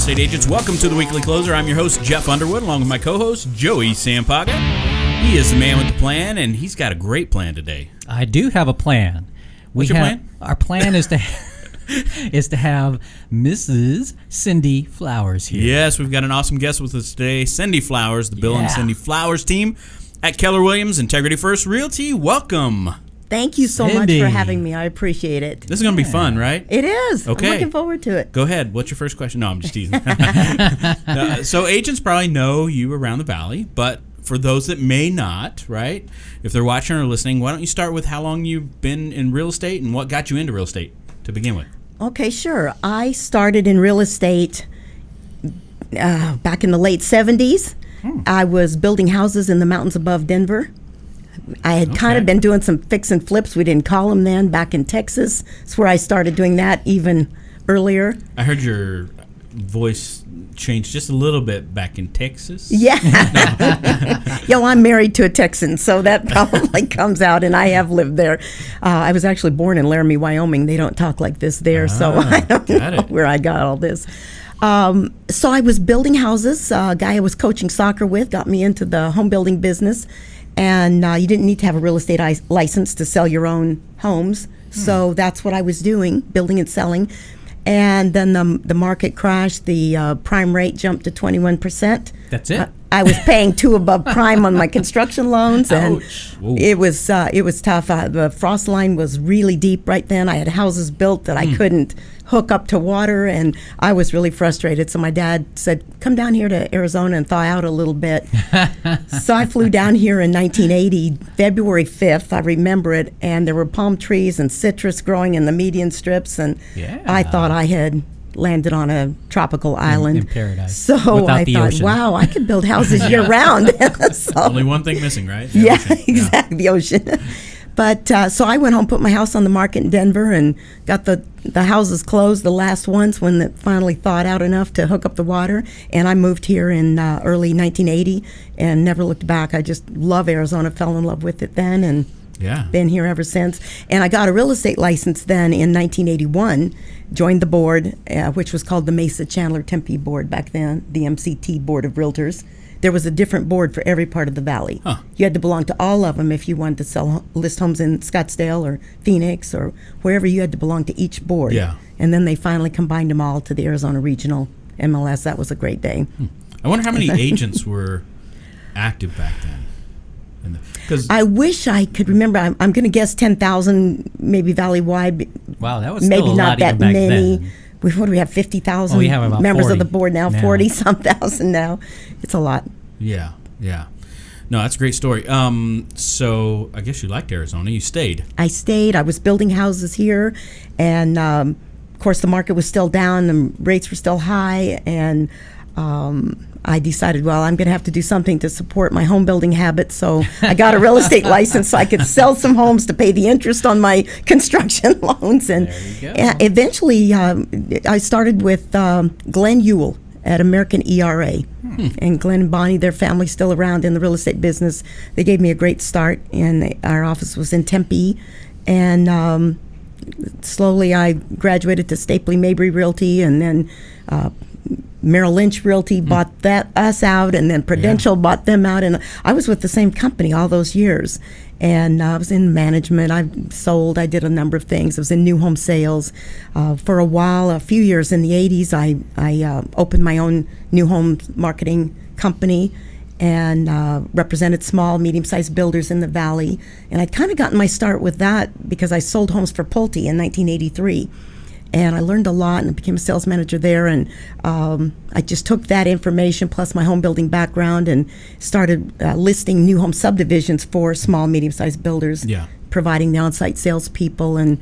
estate agents. Welcome to the Weekly Closer. I'm your host, Jeff Underwood, along with my co-host, Joey Sampaga. He is the man with the plan, and he's got a great plan today. I do have a plan. What's your plan? Our plan is to is to have Mrs. Cindy Flowers here. Yes, we've got an awesome guest with us today, Cindy Flowers, the Bill and Cindy Flowers team at Keller Williams, Integrity First Realty. Welcome. Thank you so much for having me. I appreciate it. This is going to be fun, right? It is. Okay. I'm looking forward to it. Go ahead. What's your first question? No, I'm just teasing. So agents probably know you around the valley, but for those that may not, right, if they're watching or listening, why don't you start with how long you've been in real estate and what got you into real estate to begin with? Okay, sure. I started in real estate back in the late 70s. I was building houses in the mountains above Denver. I had kind of been doing some fix and flips. We didn't call them then. Back in Texas, that's where I started doing that even earlier. I heard your voice change just a little bit back in Texas. Yeah. Well, I'm married to a Texan, so that probably comes out, and I have lived there. I was actually born in Laramie, Wyoming. They don't talk like this there, so I don't know where I got all this. So I was building houses. A guy I was coaching soccer with got me into the home building business. And you didn't need to have a real estate license to sell your own homes. So that's what I was doing, building and selling. And then the market crashed. The prime rate jumped to 21%. That's it? I was paying 2 above prime on my construction loans. And it was tough. The frost line was really deep right then. I had houses built that I couldn't hook up to water, and I was really frustrated. So my dad said, come down here to Arizona and thaw out a little bit. So I flew down here in 1980, February 5th, I remember it, and there were palm trees and citrus growing in the median strips, and I thought I had landed on a tropical island. In paradise. So I thought, ocean. Wow, I could build houses year-round. So, only one thing missing, right? Exactly, the ocean. But so I went home, put my house on the market in Denver, and got the houses closed, the last ones, when it finally thawed out enough to hook up the water. And I moved here in early 1980 and never looked back. I just love Arizona, fell in love with it then, and been here ever since. And I got a real estate license then in 1981, joined the board, which was called the Mesa Chandler Tempe Board back then, the MCT Board of Realtors. There was a different board for every part of the valley. You had to belong to all of them if you wanted to list homes in Scottsdale or Phoenix or wherever. You had to belong to each board. And then they finally combined them all to the Arizona Regional MLS. That was a great day. I wonder how many agents were active back then. I wish I could remember. I'm going to guess 10,000, maybe valley-wide. Wow, that was still maybe a not lot that even back many. then. What do we have, 50,000 we have about members 40 of the board now, 40-some thousand now. It's a lot. Yeah. No, that's a great story. So I guess you liked Arizona. You stayed. I stayed. I was building houses here, and of course the market was still down, the rates were still high, and I decided, well, I'm going to have to do something to support my home building habit. So I got a real estate license so I could sell some homes to pay the interest on my construction loans. And eventually I started with Glenn Ewell at American ERA. And Glenn and Bonnie, their family's still around in the real estate business. They gave me a great start, and our office was in Tempe. And slowly I graduated to Stapley Mabry Realty, and then Merrill Lynch Realty bought us out, and then Prudential bought them out, and I was with the same company all those years. And I was in management. I sold. I did a number of things. I was in new home sales for a while. A few years in the 80s, I opened my own new home marketing company and represented small, medium-sized builders in the valley. And I'd kind of gotten my start with that because I sold homes for Pulte in 1983. And I learned a lot and became a sales manager there. And I just took that information plus my home building background and started listing new home subdivisions for small, medium-sized builders, providing the on-site salespeople. And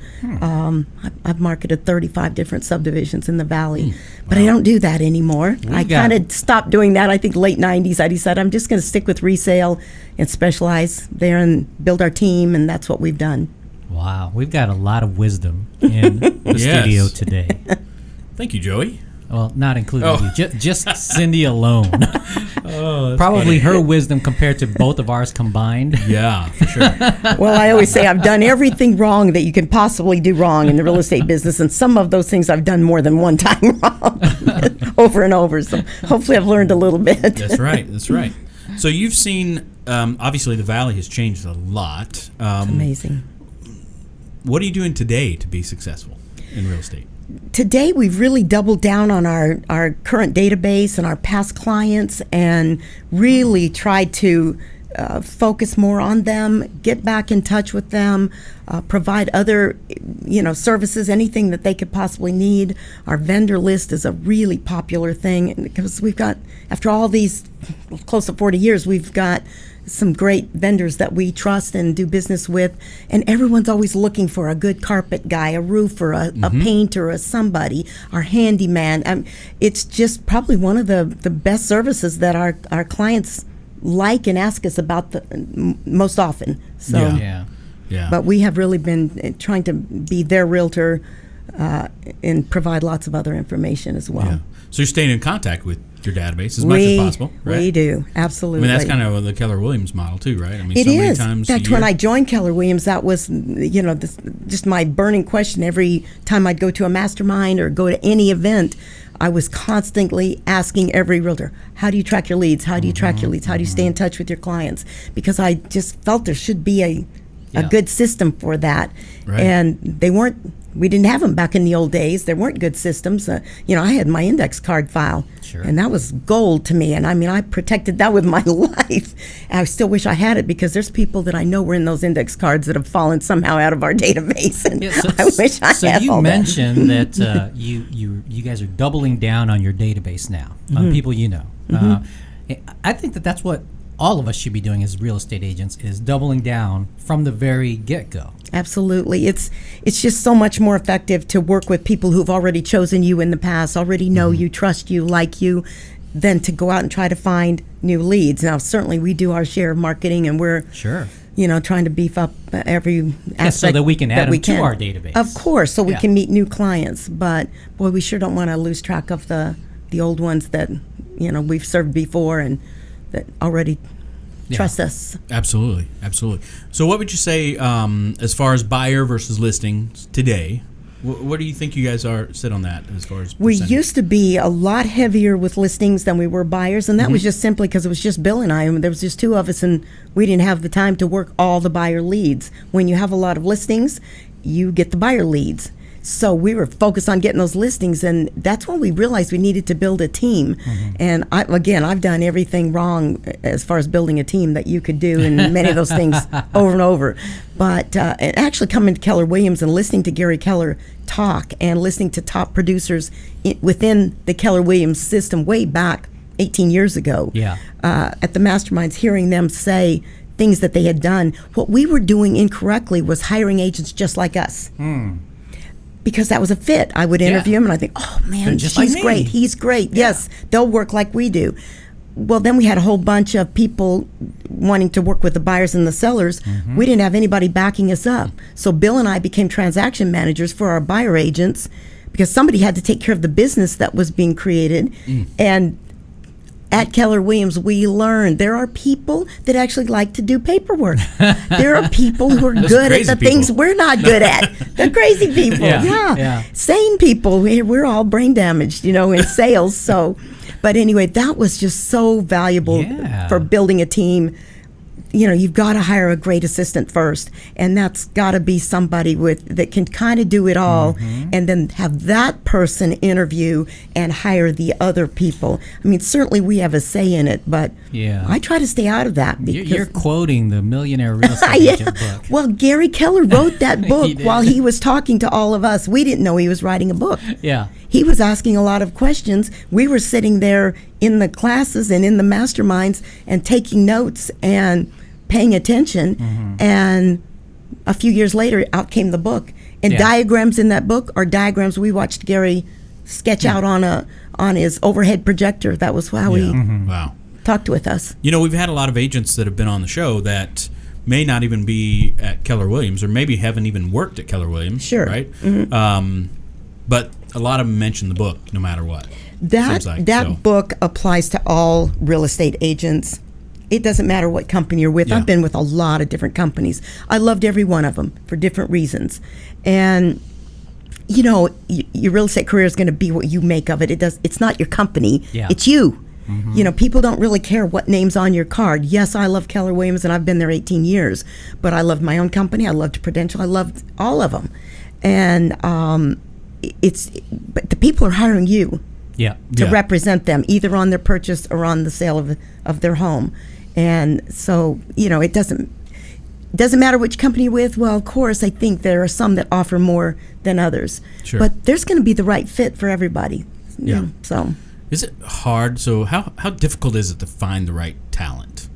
I've marketed 35 different subdivisions in the valley. But I don't do that anymore. I kind of stopped doing that, I think, late 90s. I decided I'm just going to stick with resale and specialize there and build our team, and that's what we've done. Wow, we've got a lot of wisdom in the studio today. Thank you, Joey. Well, not including Oh. you. Just Cindy alone. Oh, Probably her wisdom compared to both of ours combined. Yeah, for sure. Well, I always say I've done everything wrong that you can possibly do wrong in the real estate business, and some of those things I've done more than one time wrong, over and over. So hopefully I've learned a little bit. That's right. That's right. So you've seen, obviously, the Valley has changed a lot. Amazing. What are you doing today to be successful in real estate? Today, we've really doubled down on our current database and our past clients and really tried to focus more on them, get back in touch with them, provide other, services, anything that they could possibly need. Our vendor list is a really popular thing because we've got, after all these close to 40 years, we've got some great vendors that we trust and do business with, and everyone's always looking for a good carpet guy, a roofer, a painter, a somebody, our handyman. It's just probably one of the best services that our clients like and ask us about most often. So, Yeah. but we have really been trying to be their realtor and provide lots of other information as well. Yeah. So you're staying in contact with your database as much as possible, right? We do, absolutely. I mean, that's kind of the Keller Williams model too, right? I mean, It so many is. times In fact, when I joined Keller Williams, that was, just my burning question. Every time I'd go to a mastermind or go to any event, I was constantly asking every realtor, how do you track your leads? How do you track your leads? How do you stay in touch with your clients? Because I just felt there should be a good system for that. Right. And we didn't have them back in the old days. There weren't good systems. I had my index card file, Sure. and that was gold to me. And I protected that with my life. And I still wish I had it because there's people that I know were in those index cards that have fallen somehow out of our database. And I wish I had So you all mentioned that you guys are doubling down on your database now, on people you know. I think that's what all of us should be doing as real estate agents, is doubling down from the very get-go. Absolutely. It's just so much more effective to work with people who've already chosen you in the past, already know you, trust you, like you, than to go out and try to find new leads. Now, certainly we do our share of marketing, and we're Sure. trying to beef up every aspect so that we can add that we them to can. our database. Of course, so we Yeah. can meet new clients. But boy, we sure don't want to lose track of the old ones that we've served before and that already trust us. Absolutely. So what would you say as far as buyer versus listings today? What do you think you guys sit on that as far as We percentage? used to be a lot heavier with listings than we were buyers, and that was just simply because it was just Bill and I. There was just two of us, and we didn't have the time to work all the buyer leads. When you have a lot of listings, you get the buyer leads. So we were focused on getting those listings, and that's when we realized we needed to build a team. And I've done everything wrong as far as building a team that you could do, and many of those things over and over. But and actually coming to Keller Williams and listening to Gary Keller talk and listening to top producers within the Keller Williams system way back 18 years ago, at the masterminds, hearing them say things that they had done. What we were doing incorrectly was hiring agents just like us. Because that was a fit. I would interview him and I think, oh man, just like she's me. great. He's great. Yes, they'll work like we do. Well, then we had a whole bunch of people wanting to work with the buyers and the sellers. We didn't have anybody backing us up. So Bill and I became transaction managers for our buyer agents because somebody had to take care of the business that was being created. And at Keller Williams, we learned there are people that actually like to do paperwork. There are people who are good at the things we're not good at. They're crazy people. Yeah. Sane people. We're all brain damaged, in sales. So, but anyway, that was just so valuable for building a team. You've got to hire a great assistant first, and that's got to be somebody that can kind of do it all, and then have that person interview and hire the other people. I mean, certainly we have a say in it, but I try to stay out of that. Because You're quoting the Millionaire Real Estate Agent book. Well, Gary Keller wrote that book while he was talking to all of us. We didn't know he was writing a book. He was asking a lot of questions. We were sitting there in the classes and in the masterminds and taking notes and paying attention. And a few years later, out came the book. And diagrams in that book are diagrams we watched Gary sketch out on his overhead projector. That was how he talked with us. We've had a lot of agents that have been on the show that may not even be at Keller Williams, or maybe haven't even worked at Keller Williams. Sure. Right? But a lot of them mention the book no matter what. That book applies to all real estate agents. It doesn't matter what company you're with. Yeah. I've been with a lot of different companies. I loved every one of them for different reasons. And you know, your real estate career is going to be what you make of it. It's not your company. Yeah. It's you. You know, people don't really care what name's on your card. Yes, I love Keller Williams, and I've been there 18 years. But I loved my own company. I loved Prudential. I loved all of them. And but the people are hiring you to represent them, either on their purchase or on the sale of their home. And so, you know, it doesn't matter which company you're with. Well, of course, I think there are some that offer more than others. Sure. But there's going to be the right fit for everybody. You know, so. Is it hard? So how difficult is it to find the right talent?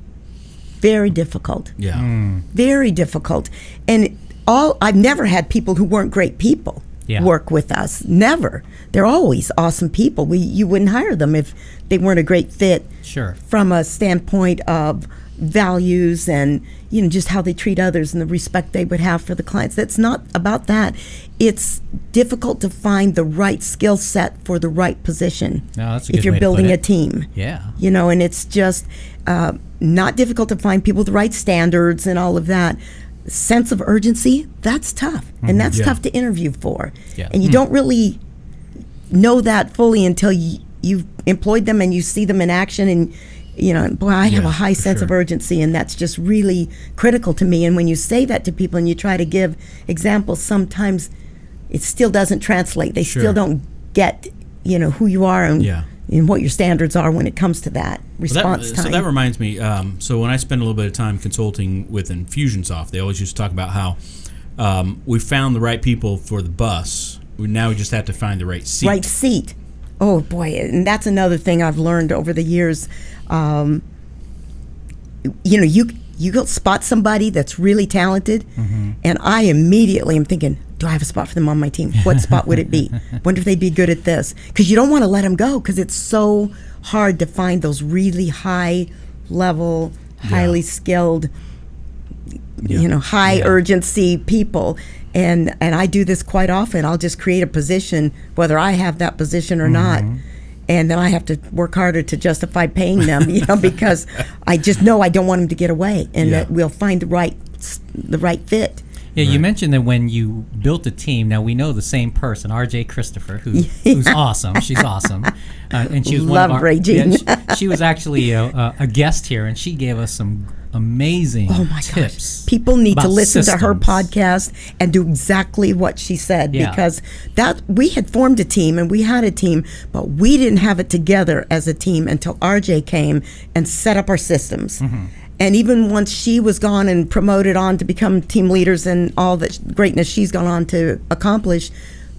Very difficult. Yeah. Very difficult. And I've never had people who weren't great people work with us. Never. They're always awesome people. You wouldn't hire them if they weren't a great fit. Sure. From a standpoint of values and, you know, just how they treat others and the respect they would have for the clients. That's not about that. It's difficult to find the right skill set for the right position. No, that's a if good you're way to building put a it. team. Yeah. You know, and it's just not difficult to find people with the right standards and all of that. Sense of urgency, that's tough. And that's tough to interview for. Yeah. And you don't really know that fully until you've employed them and you see them in action. And, you know, boy, I have a high sense of urgency, and that's just really critical to me. And when you say that to people and you try to give examples, sometimes it still doesn't translate. They still don't get, you know, who you are and what your standards are when it comes to that response time. So that reminds me, so when I spend a little bit of time consulting with Infusionsoft, they always used to talk about how we found the right people for the bus. Now we just have to find the right seat. Right seat. Oh, boy. And that's another thing I've learned over the years. You know, you go spot somebody that's really talented, and I immediately am thinking, do I have a spot for them on my team? What spot would it be? Wonder if they'd be good at this. Because you don't want to let them go, because it's so hard to find those really high level, highly skilled, you know, high urgency people. And I do this quite often. I'll just create a position, whether I have that position or not. And then I have to work harder to justify paying them, you know, because I just know I don't want them to get away, and that we'll find the right fit. Yeah, you mentioned that when you built a team. Now we know the same person, RJ Christopher, who's awesome. She's awesome, and she was one of our. Regine. She was actually a guest here, and she gave us some amazing tips. People need to listen to her systems. podcast and do exactly what she said, because that we had formed a team and we had a team, but we didn't have it together as a team until RJ came and set up our systems. And even once she was gone and promoted on to become team leaders and all the greatness she's gone on to accomplish,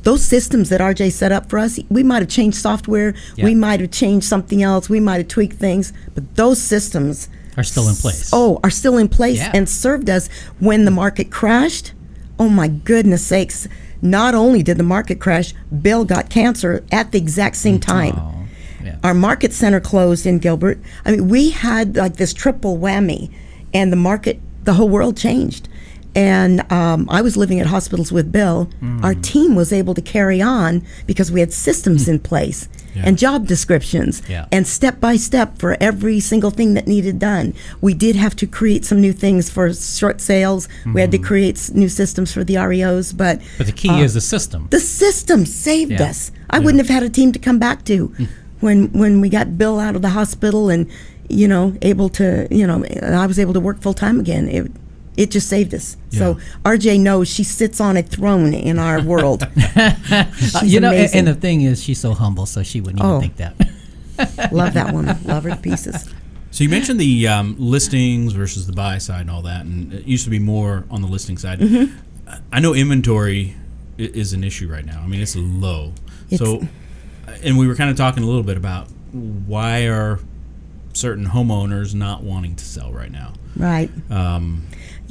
those systems that RJ set up for us, we might have changed software, we might have changed something else, we might have tweaked things, but those systems are still in place. Are still in place and served us when the market crashed. Oh my goodness sakes. Not only did the market crash, Bill got cancer at the exact same time. Our market center closed in Gilbert. I mean, we had like this triple whammy, and the whole world changed. And I was living at hospitals with Bill. Our team was able to carry on because we had systems in place and job descriptions and step by step for every single thing that needed done. We did have to create some new things for short sales. We had to create new systems for the REOs, but the key is the system. The system saved us. I wouldn't have had a team to come back to when we got Bill out of the hospital and, you know, able to, you know, I was able to work full time again. It just saved us. So RJ knows she sits on a throne in our world. You know, amazing. and the thing is, she's so humble, so she wouldn't even think that. Love that woman. Love her to pieces. So you mentioned the listings versus the buy side and all that, and it used to be more on the listing side. I know inventory is an issue right now. I mean, it's low. And we were kind of talking a little bit about why are certain homeowners not wanting to sell right now. Right.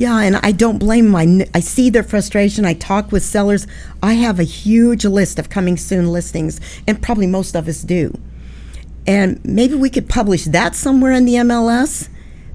And I don't blame them. I see their frustration. I talk with sellers. I have a huge list of coming soon listings, and probably most of us do. And maybe we could publish that somewhere in the MLS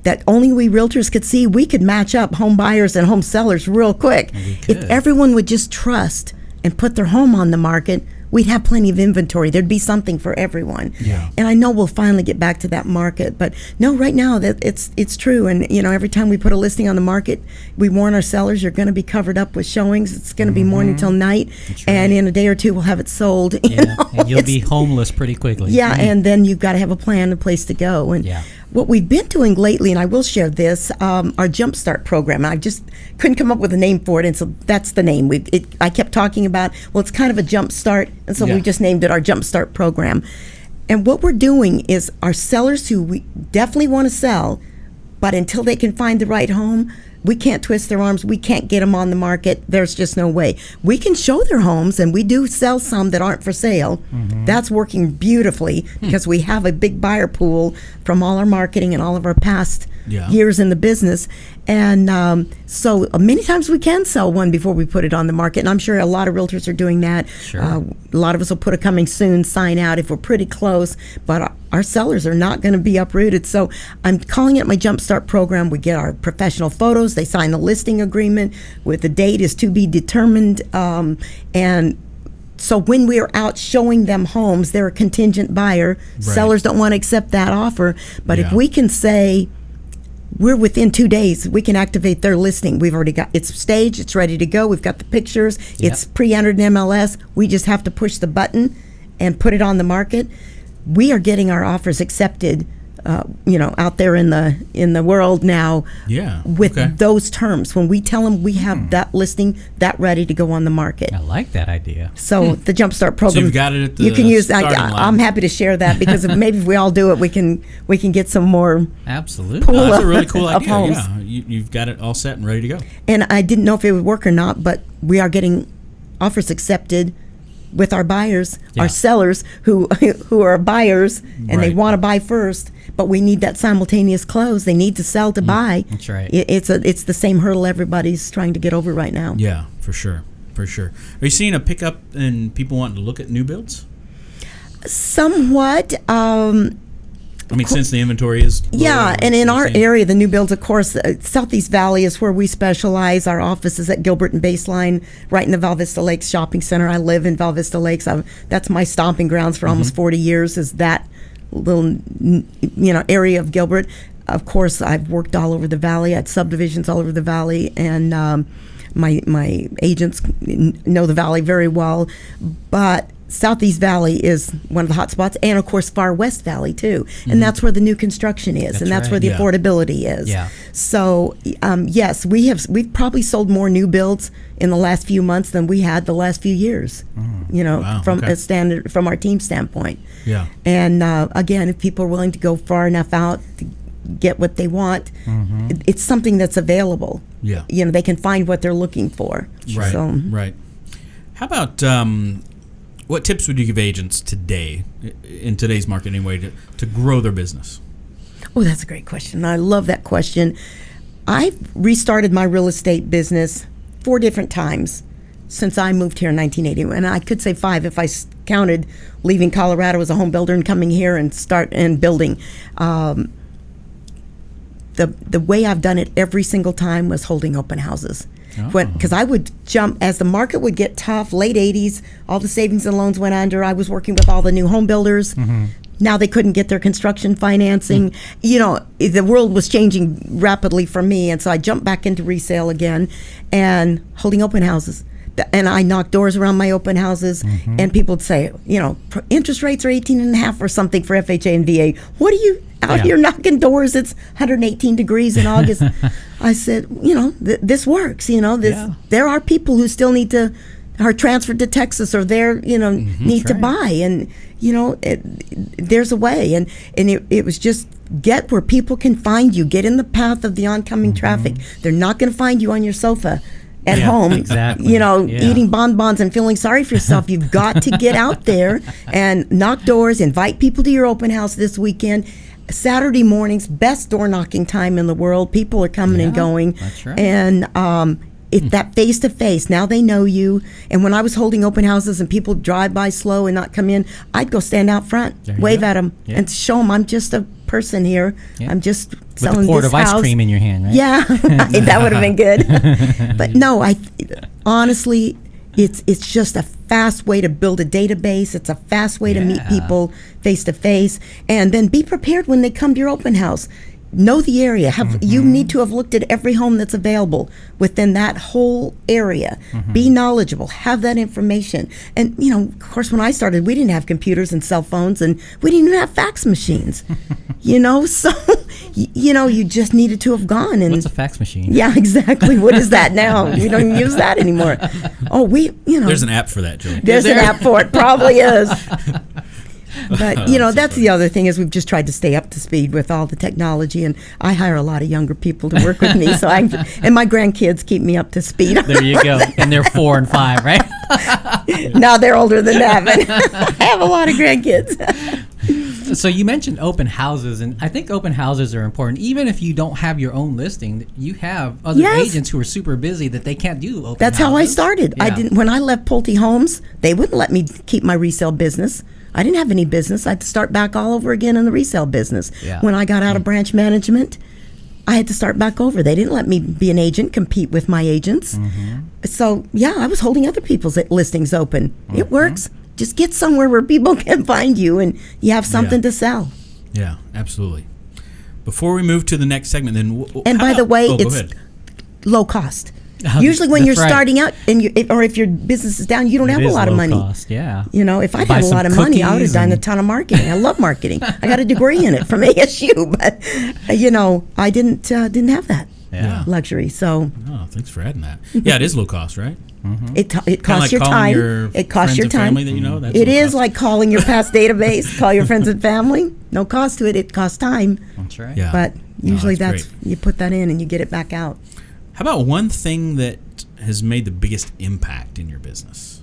that only we realtors could see. We could match up home buyers and home sellers real quick. If everyone would just trust and put their home on the market, we'd have plenty of inventory. There'd be something for everyone. Yeah. And I know we'll finally get back to that market, but no, right now that it's true. And every time we put a listing on the market, we warn our sellers you're going to be covered up with showings. It's going to be morning till night, and in a day or two we'll have it sold. And you'll be homeless pretty quickly. Yeah, and then you've got to have a plan, a place to go. And what we've been doing lately, and I will share this, our Jumpstart program. I just couldn't come up with a name for it, and so that's the name. I kept talking about, well, it's kind of a Jumpstart, and so we just named it our Jumpstart program. And what we're doing is our sellers who we definitely want to sell, but until they can find the right home, we can't twist their arms. We can't get them on the market. There's just no way. We can show their homes, and we do sell some that aren't for sale. That's working beautifully because we have a big buyer pool from all our marketing and all of our past years in the business. And so many times we can sell one before we put it on the market. And I'm sure a lot of realtors are doing that. Sure. A lot of us will put a coming soon sign out if we're pretty close. But our sellers are not going to be uprooted. So I'm calling it my Jumpstart program. We get our professional photos. They sign the listing agreement with the date is to be determined. And so when we're out showing them homes, they're a contingent buyer. Right. Sellers don't want to accept that offer. But if we can say, we're within 2 days, we can activate their listing. We've already got, it's staged, it's ready to go. We've got the pictures, it's pre-entered in MLS. We just have to push the button and put it on the market. We are getting our offers accepted, out there in the world now with those terms. When we tell them we have that listing, that ready to go on the market. I like that idea. So the Jumpstart program, so you've got it at the you can use. I'm happy to share that because maybe if we all do it, we can get some more. Absolutely, that's a really cool idea. Homes. Yeah, you've got it all set and ready to go. And I didn't know if it would work or not, but we are getting offers accepted with our buyers, our sellers who are buyers and they want to buy first, but we need that simultaneous close. They need to sell to buy. That's right. It's the same hurdle everybody's trying to get over right now. Yeah, for sure. Are you seeing a pickup in people wanting to look at new builds? Somewhat. Since the inventory is lower, and in our area, the new builds, of course, Southeast Valley is where we specialize. Our office is at Gilbert and Baseline, right in the Val Vista Lakes Shopping Center. I live in Val Vista Lakes. That's my stomping grounds for almost 40 years, is that little area of Gilbert. Of course, I've worked all over the valley. I had subdivisions all over the valley, and my agents know the valley very well. But Southeast Valley is one of the hot spots, and of course Far West Valley too, and that's where the new construction is, that's where the affordability is. So yes, we've probably sold more new builds in the last few months than we had the last few years. From a standard, from our team standpoint. And again, if people are willing to go far enough out to get what they want, it's something that's available. They can find what they're looking for. Right. How about what tips would you give agents today, in today's market anyway, to grow their business? Oh, that's a great question. I love that question. I've restarted my real estate business 4 different times since I moved here in 1980. And I could say 5 if I counted leaving Colorado as a home builder and coming here and building. The way I've done it every single time was holding open houses. Because I would jump as the market would get tough, late 80s, all the savings and loans went under. I was working with all the new home builders. Now they couldn't get their construction financing. The world was changing rapidly for me, and so I jumped back into resale again and holding open houses. And I knocked doors around my open houses, and people would say, interest rates are 18.5 or something for FHA and VA. What are you out here knocking doors? It's 118 degrees in August. I said, this works. There are people who still are transferred to Texas, or need to buy, and there's a way, and it was just get where people can find you, get in the path of the oncoming traffic. They're not going to find you on your sofa at home, eating bonbons and feeling sorry for yourself. You've got to get out there and knock doors, invite people to your open house this weekend. Saturday mornings, best door knocking time in the world. People are coming and going. That's right. And it's that face to face. Now they know you. And when I was holding open houses and people drive by slow and not come in, I'd go stand out front, wave at them, and show them I'm just a person here. I'm just selling with a quart this of house. ice cream in your hand, right? Yeah, that would have been good. But no, honestly, It's just a fast way to build a database. It's a fast way to meet people face to face, and then be prepared when they come to your open house. Know the area. You need to have looked at every home that's available within that whole area. Be knowledgeable. Have that information. And of course, when I started, we didn't have computers and cell phones, and we didn't even have fax machines. So you just needed to have gone. And what's a fax machine? Yeah, exactly. What is that now? We don't even use that anymore. Oh, There's an app for that, Julie. There's an app for it. Probably is. But that's the other thing, is we've just tried to stay up to speed with all the technology, and I hire a lot of younger people to work with me, and my grandkids keep me up to speed. There you go. And they're 4 and 5, right? Now they're older than that, but I have a lot of grandkids. So you mentioned open houses, and I think open houses are important. Even if you don't have your own listing, you have other agents who are super busy that they can't do open That's houses. how I started. Yeah. When I left Pulte Homes, they wouldn't let me keep my resale business. I didn't have any business. I had to start back all over again in the resale business. Yeah. When I got out of branch management, I had to start back over. They didn't let me be an agent, compete with my agents. So, I was holding other people's listings open. It works. Just get somewhere where people can find you and you have something to sell. Yeah, absolutely. Before we move to the next segment, then... And by the way, go it's ahead. low cost. Usually when you're That's right. starting out, or if your business is down, you don't have a lot of money. Cost, yeah. If I Buy had a some lot of money, I would have cookies done a and- ton of marketing. I love marketing. I got a degree in it from ASU, but I didn't have that luxury. So Oh, thanks for adding that. Yeah, it is low cost, right? it Kinda costs like your calling time. your It costs friends your and time. family that you know. That's It low is cost. like calling your past database. Call your friends and family. No cost to it. It costs time, That's right. Yeah. but usually that's that's you put that in and you get it back out. How about one thing that has made the biggest impact in your business?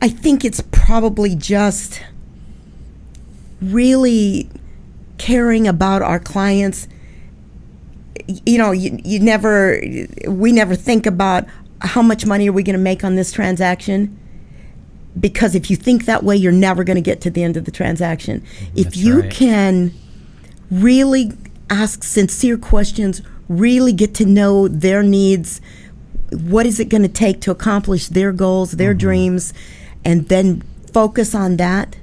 I think it's probably just really caring about our clients. We never think about how much money are we going to make on this transaction, because if you think that way, you're never going to get to the end of the transaction. If That's you right. can really ask sincere questions, really get to know their needs, what is it going to take to accomplish their goals, their dreams, and then focus on that,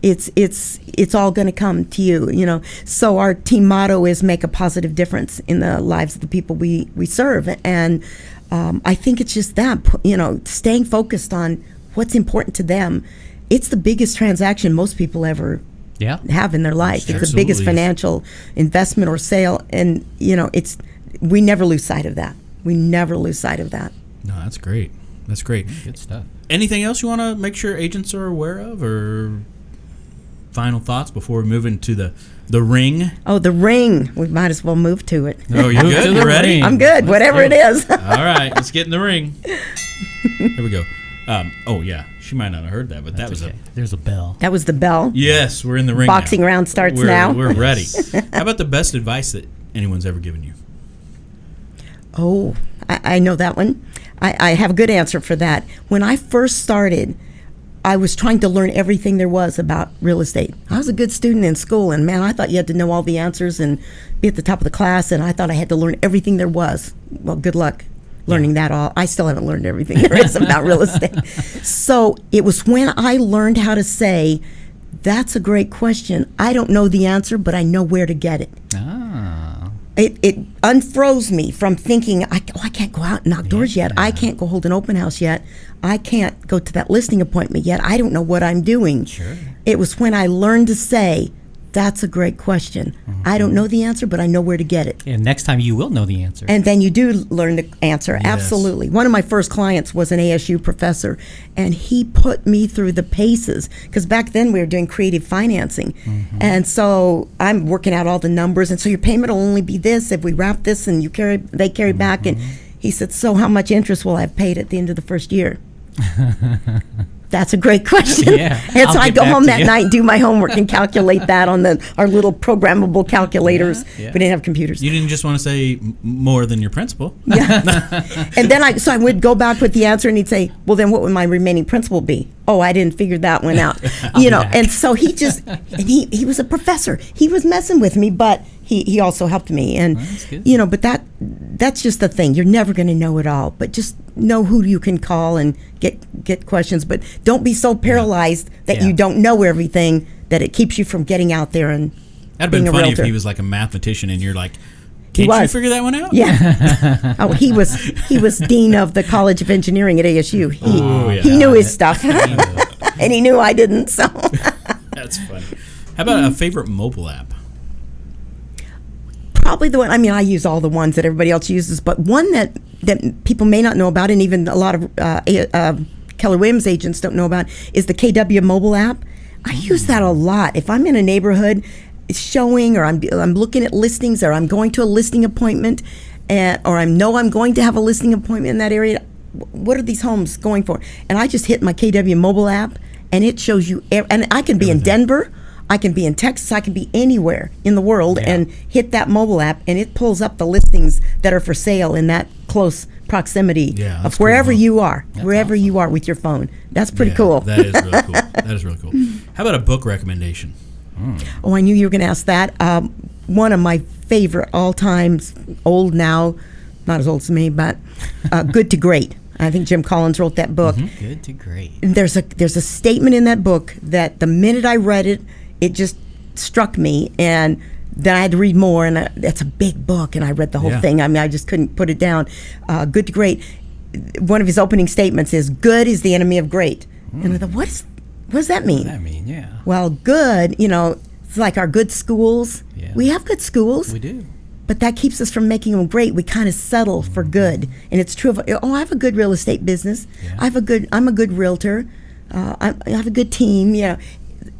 it's all going to come to you. So our team motto is make a positive difference in the lives of the people we serve, and I think it's just that, staying focused on what's important to them. It's the biggest transaction most people ever have in their life. It's the biggest Absolutely. financial investment or sale, and we never lose sight of that. We never lose sight of that. No, that's great. That's great. Good stuff. Anything else you want to make sure agents are aware of, or final thoughts before we move into the ring? Oh, the ring. We might as well move to it. Oh, you Move to good? the You ready? ring. I'm good, whatever it is. All right, let's get in the ring. Here we go. She might not have heard that, but that was Okay. There's a bell. That was the bell. Yes, we're in the ring. Boxing now. round starts We're- now. We're ready. How about the best advice that anyone's ever given you? Oh, I know that one. I have a good answer for that. When I first started, I was trying to learn everything there was about real estate. I was a good student in school, and man, I thought you had to know all the answers and be at the top of the class, and I thought I had to learn everything there was. Well, good luck learning that all. I still haven't learned everything there is about real estate. So it was when I learned how to say, that's a great question. I don't know the answer, but I know where to get it. Ah. It unfroze me from thinking, I can't go out and knock doors yet. I can't go hold an open house yet. I can't go to that listing appointment yet. I don't know what I'm doing. Sure. It was when I learned to say, that's a great question. I don't know the answer, but I know where to get it. And next time you will know the answer. And then you do learn the answer. Yes. Absolutely. One of my first clients was an ASU professor, and he put me through the paces, because back then we were doing creative financing. And so I'm working out all the numbers, and so your payment will only be this if we wrap this and they carry back. And he said, so how much interest will I have paid at the end of the first year? That's a great question. Yeah, And I'll so I get go back home to that you. night, do my homework, and calculate that on our little programmable calculators. Yeah. We didn't have computers. You didn't just want to say more than your principal. Yeah. And then I would go back with the answer, and he'd say, well, then what would my remaining principal be? Oh, I didn't figure that one out. Back. And so he was a professor. He was messing with me, but he also helped me, and That's good. but that's just the thing. You're never going to know it all, but just know who you can call and get questions. But don't be so paralyzed that Yeah. you don't know everything that it keeps you from getting out there and That'd being been a funny realtor. if he was like a mathematician and you're like, He can't you was. figure that one out? Yeah. Oh, he was dean of the College of Engineering at ASU. He knew his stuff, and he knew I didn't. So That's funny. How about a favorite mobile app? probably the one. I mean, I use all the ones that everybody else uses, but one that people may not know about, and even a lot of Keller Williams agents don't know about, is the KW mobile app. I use that a lot. If I'm in a neighborhood showing, or I'm looking at listings, or I'm going to a listing appointment, or I know I'm going to have a listing appointment in that area, what are these homes going for? And I just hit my KW mobile app, and it shows you, and I can be in Denver, I can be in Texas, I can be anywhere in the world, and hit that mobile app, and it pulls up the listings that are for sale in that close proximity Yeah, that's of wherever cool, huh? you are, wherever awesome. you are with your phone. That's pretty Yeah, cool. That is really cool. That is really cool. How about a book recommendation? Oh, I knew you were going to ask that. One of my favorite all times, old now, not as old as me, but Good to Great. I think Jim Collins wrote that book. Good to great. There's a statement in that book that the minute I read it, it just struck me, and then I had to read more, and that's a big book, and I read the whole Yeah. thing. I mean, I just couldn't put it down. Good to Great. One of his opening statements is, "Good is the enemy of great." And I thought, what does that mean? I mean, yeah, Well, good, it's like our good schools. Yeah. We have good schools, we do. but that keeps us from making them great. We kind of settle for good. And it's true of, I have a good real estate business. Yeah. I'm a good realtor. I have a good team.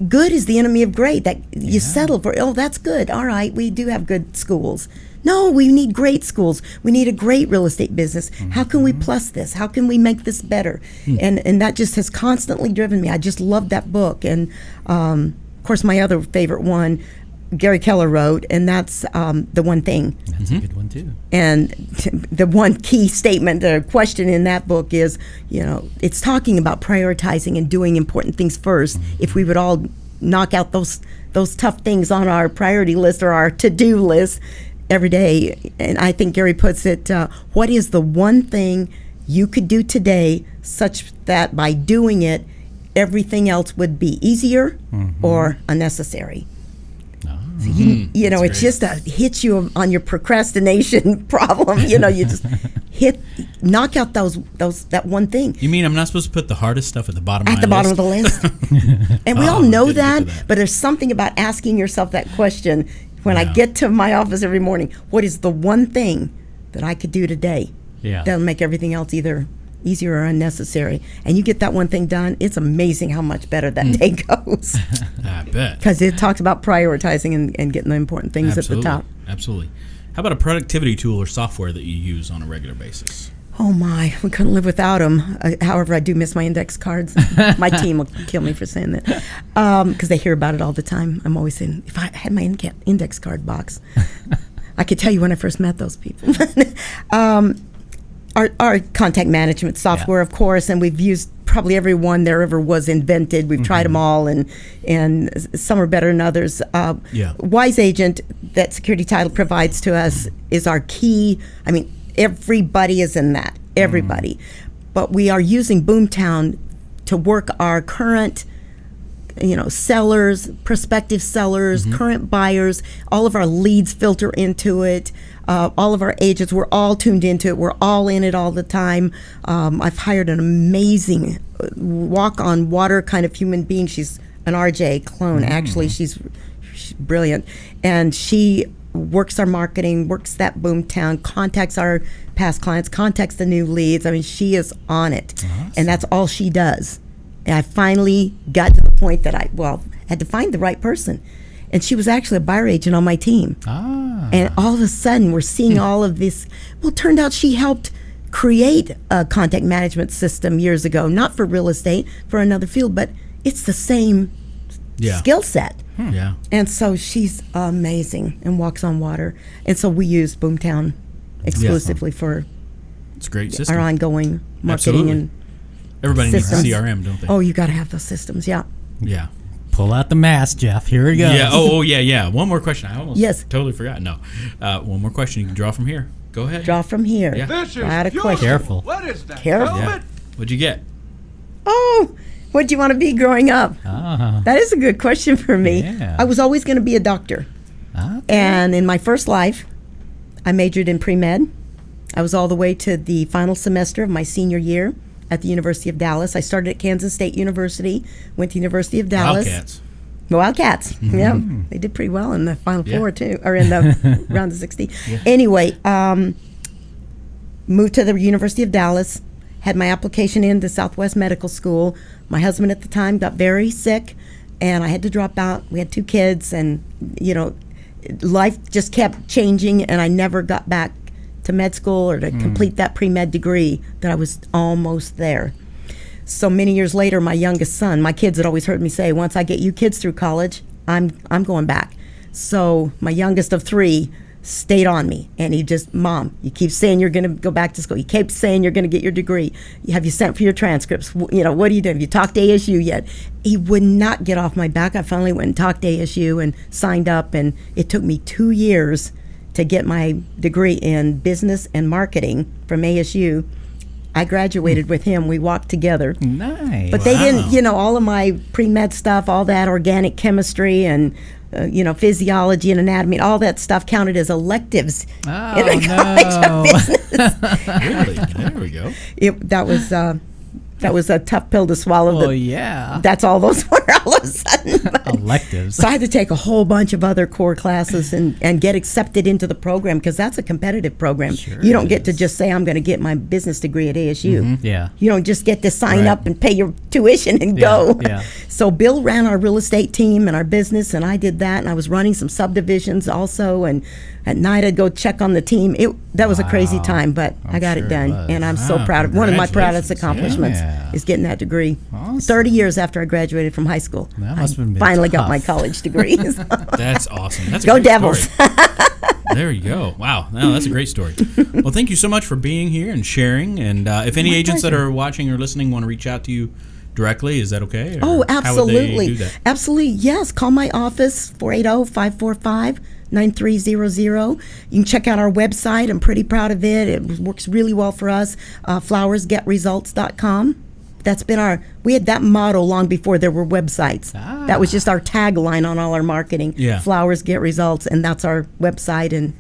Good is the enemy of great. That you settle for, that's good. All right, we do have good schools. No, we need great schools. We need a great real estate business. How can we plus this? How can we make this better? And that just has constantly driven me. I just love that book. And of course, my other favorite one, Gary Keller wrote, and that's The One Thing. That's a good one too. And the one key statement, the question in that book is, it's talking about prioritizing and doing important things first. If we would all knock out those tough things on our priority list or our to-do list every day. And I think Gary puts it, what is the one thing you could do today such that by doing it, everything else would be easier or unnecessary? So it just hits you on your procrastination problem. You just knock out that one thing. You mean I'm not supposed to put the hardest stuff at the bottom of my At the bottom of list? the list. And we all know didn't get that, to that. but there's something about asking yourself that question when I Yeah. get to my office every morning. What is the one thing that I could do today Yeah. that'll make everything else either easier or unnecessary? And you get that one thing done, it's amazing how much better that day goes. I bet. Because it talks about prioritizing and getting the important things Absolutely. at the top. Absolutely. How about a productivity tool or software that you use on a regular basis? Oh my, we couldn't live without them. However, I do miss my index cards. My team will kill me for saying that because they hear about it all the time. I'm always saying, if I had my index card box, I could tell you when I first met those people. Our contact management software, of course, and we've used probably every one there ever was invented. We've tried them all, and some are better than others. Yeah. Wise Agent that Security Title provides to us is our key. I mean, everybody is in that, everybody. But we are using Boomtown to work our current sellers, prospective sellers, current buyers. All of our leads filter into it. All of our agents, we're all tuned into it. We're all in it all the time. I've hired an amazing walk on water kind of human being. She's an RJ clone, actually. She's brilliant. And she works our marketing, works that Boomtown, contacts our past clients, contacts the new leads. I mean, she is on it. Awesome. And that's all she does. And I finally got to the point that I had to find the right person. And she was actually a buyer agent on my team. And all of a sudden, we're seeing all of this. Well, it turned out she helped create a contact management system years ago, not for real estate, for another field, but it's the same skill set. Yeah. And so she's amazing and walks on water. And so we use Boomtown exclusively for It's a great system. our ongoing marketing. Absolutely. And Everybody needs a systems. CRM, don't they? Oh, you got to have those systems, yeah. Yeah. Pull out the mask, Jeff. Here we go. Yeah. Oh, yeah. One more question. I almost Yes. totally forgot. No. One more question. You can draw from here. Go ahead. Draw from here. Yeah. This is I had a beautiful. question. Careful. What is that? Careful. Velvet? Yeah. What'd you get? Oh, what do you want to be growing up? Ah. That is a good question for me. Yeah. I was always going to be a doctor. Ah. And in my first life, I majored in pre-med. I was all the way to the final semester of my senior year at the University of Dallas. I started at Kansas State University, went to University of Dallas. Wildcats. Wildcats. Yeah, they did pretty well in the Final Yeah. Four too, or in the round of 60. Anyway, moved to the University of Dallas. Had my application in to Southwest Medical School. My husband at the time got very sick, and I had to drop out. We had 2 kids, and life just kept changing, and I never got back to med school or to complete that pre-med degree that I was almost there. So many years later, my youngest son, my kids had always heard me say, once I get you kids through college, I'm going back. So my youngest of 3 stayed on me, and he just, Mom, you keep saying you're going to go back to school. You keep saying you're going to get your degree. Have you sent for your transcripts? What are you doing? Have you talked to ASU yet? He would not get off my back. I finally went and talked to ASU and signed up, and it took me 2 years to get my degree in business and marketing from ASU. I graduated with him. We walked together. Nice. But they didn't, all of my pre-med stuff, all that organic chemistry and, physiology and anatomy, all that stuff counted as electives in the College of Business. Really? There we go. That was a tough pill to swallow. Oh, yeah. That's all those were all of a sudden. Electives. So I had to take a whole bunch of other core classes and get accepted into the program, because that's a competitive program. Sure You don't get to is. just say, I'm going to get my business degree at ASU. Yeah. You don't just get to sign Right. up and pay your tuition and Yeah, go. yeah. So Bill ran our real estate team and our business, and I did that, and I was running some subdivisions also, and at night I'd go check on the team. That was a crazy Wow. time, but I I'm got sure it it done, was. and I'm so Wow, proud of one of my proudest congratulations. accomplishments Yeah. is getting that degree. Awesome. 30 years after I graduated from high school, That must have been finally got tough. my college degree. That's awesome. That's a Go great Devils. story. There you go. Wow. No, that's a great story. Well, thank you so much for being here and sharing. And if any My agents that pleasure. are watching or listening want to reach out to you directly, is that okay? Or Oh, how would they absolutely. do that? Absolutely. Yes. Call my office, 480-545-9300. You can check out our website. I'm pretty proud of it. It works really well for us. flowersgetresults.com. That's been we had that motto long before there were websites. Ah. That was just our tagline on all our marketing. Yeah. Flowers get results, and that's our website. And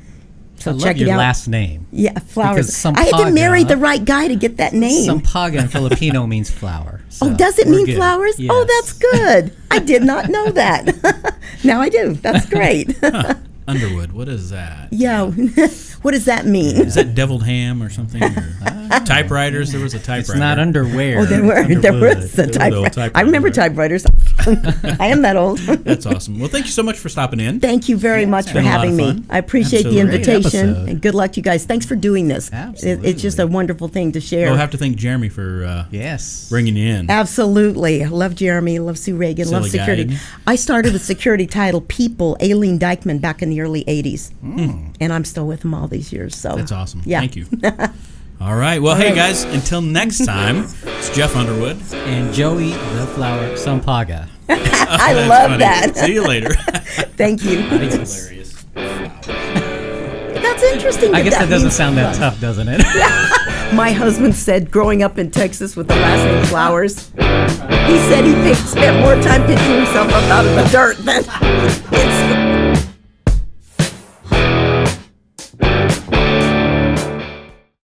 so I love check your it out. last name. Yeah, flowers. Because I had to marry Sampaga- the right guy to get that name. Sampaga in Filipino means flower. Oh, so does it we're mean good. flowers? Yes. Oh, that's good. I did not know that. Now I do. That's great. Underwood. What is that? Yeah. What does that mean? Is that deviled ham or something? Or typewriters? There was a typewriter. It's not underwear. Oh, there were. There Underwood. was a There was the old typewriter. I remember typewriter. typewriters. I am that old. That's awesome. Well, thank you so much for stopping in. Thank you very much for been a lot having of me. fun. I appreciate Absolutely. the Great invitation, episode. and good luck to you guys. Thanks for doing this. It's just a Absolutely. wonderful thing to share. We'll have to thank Jeremy for Yes. bringing you in. Absolutely. I love Jeremy, love Sue Reagan, love Silly guy, security. isn't he? I started with security title People, Aileen Dykeman, back in the early 80s. And I'm still with him all these years. So That's awesome. Yeah. Thank you. All right. Well, hey, guys, until next time, it's Jeff Underwood. And Joey the Flower Sampaga. I That's love funny. that. See you later. Thank you. That's hilarious. That's interesting. I guess that doesn't means sound that flower. tough, doesn't it? My husband said, growing up in Texas with the last name Flowers, he said he spent more time picking himself up out of the dirt than in